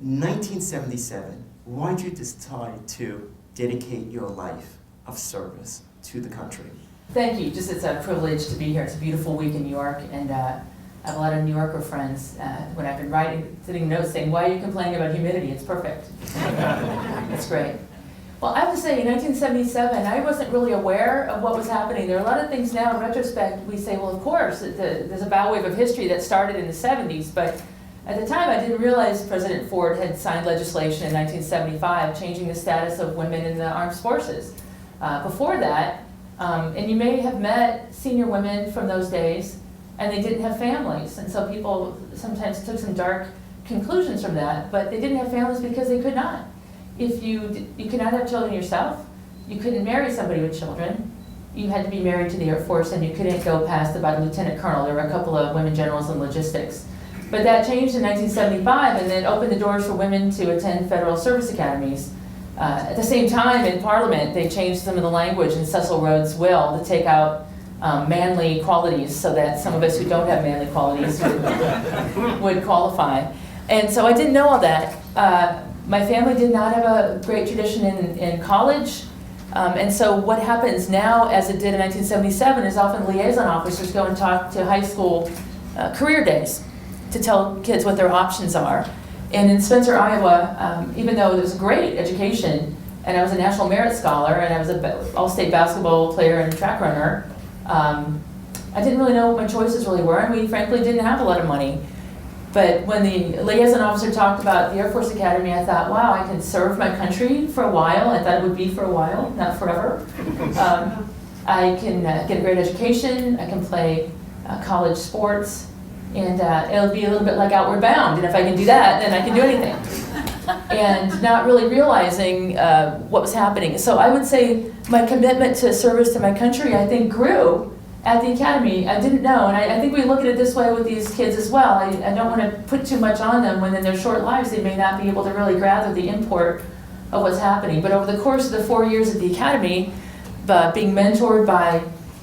1977, why did you decide to dedicate your life of service to the country? Thank you. Just it's a privilege to be here. It's a beautiful week in New York, and I have a lot of New Yorker friends. When I've been sitting notes saying, "Why are you complaining about humidity? It's perfect." It's great. Well, I have to say, in 1977, I wasn't really aware of what was happening. There are a lot of things now, in retrospect, we say, well, of course, there's a bow wave of history that started in the 70s, but at the time, I didn't realize President Ford had signed legislation in 1975 changing the status of women in the armed forces. Before that, and you may have met senior women from those days, and they didn't have families, and so people sometimes took some dark conclusions from that, but they didn't have families because they could not. If you could not have children yourself, you couldn't marry somebody with children, you had to be married to the Air Force, and you couldn't go past about a lieutenant colonel. There were a couple of women generals in logistics. But that changed in 1975, and then opened the doors for women to attend federal service academies. At the same time, in Parliament, they changed some of the language in Cecil Rhodes' will to take out manly qualities so that some of us who don't have manly qualities would qualify. And so I didn't know all that. My family did not have a great tradition in college. And so what happens now, as it did in 1977, is often liaison officers go and talk to high school career days to tell kids what their options are. And in Spencer, Iowa, even though it was a great education, and I was a National Merit Scholar, and I was an all-state basketball player and track runner, I didn't really know what my choices really were, and we frankly didn't have a lot of money. But when the liaison officer talked about the Air Force Academy, I thought, wow, I can serve my country for a while. I thought it would be for a while, not forever. I can get a great education, I can play college sports, and it'll be a little bit like Outward Bound, and if I can do that, then I can do anything. And not really realizing what was happening. So I would say my commitment to service to my country, I think, grew at the academy. I didn't know, and I think we look at it this way with these kids as well. I don't want to put too much on them when in their short lives they may not be able to really gather the import of what's happening. But over the course of the 4 years at the academy, being mentored by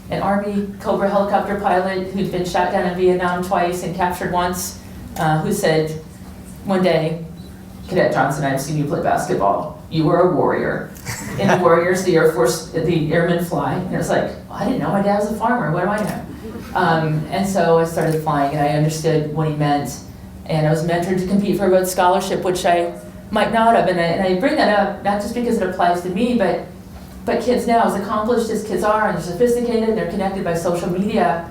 an Army Cobra helicopter pilot who'd been shot down in Vietnam twice and captured once, who said one day, "Cadet Johnson, I've seen you play basketball. You were a warrior." In the Warriors, the Air Force, the airmen fly. And it was like, oh, I didn't know, my dad was a farmer, what do I know? And so I started flying, and I understood what he meant. And I was mentored to compete for a Rhodes Scholarship, which I might not have. And I bring that up, not just because it applies to me, but kids now, as accomplished as kids are, and they're sophisticated, and they're connected by social media,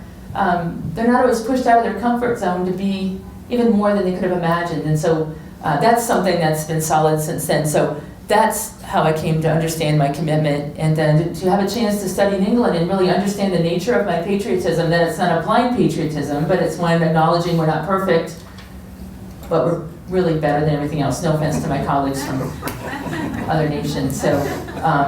they're not always pushed out of their comfort zone to be even more than they could have imagined. And so that's something that's been solid since then. So that's how I came to understand my commitment, and then to have a chance to study in England and really understand the nature of my patriotism, that it's not a blind patriotism, but it's one acknowledging we're not perfect, but we're really better than everything else. No offense to my colleagues from other nations. So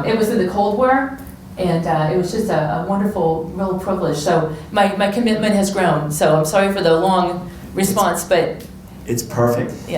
it was in the Cold War, and it was just a wonderful, real privilege. So my commitment has grown. So I'm sorry for the long response, but It's perfect. yeah.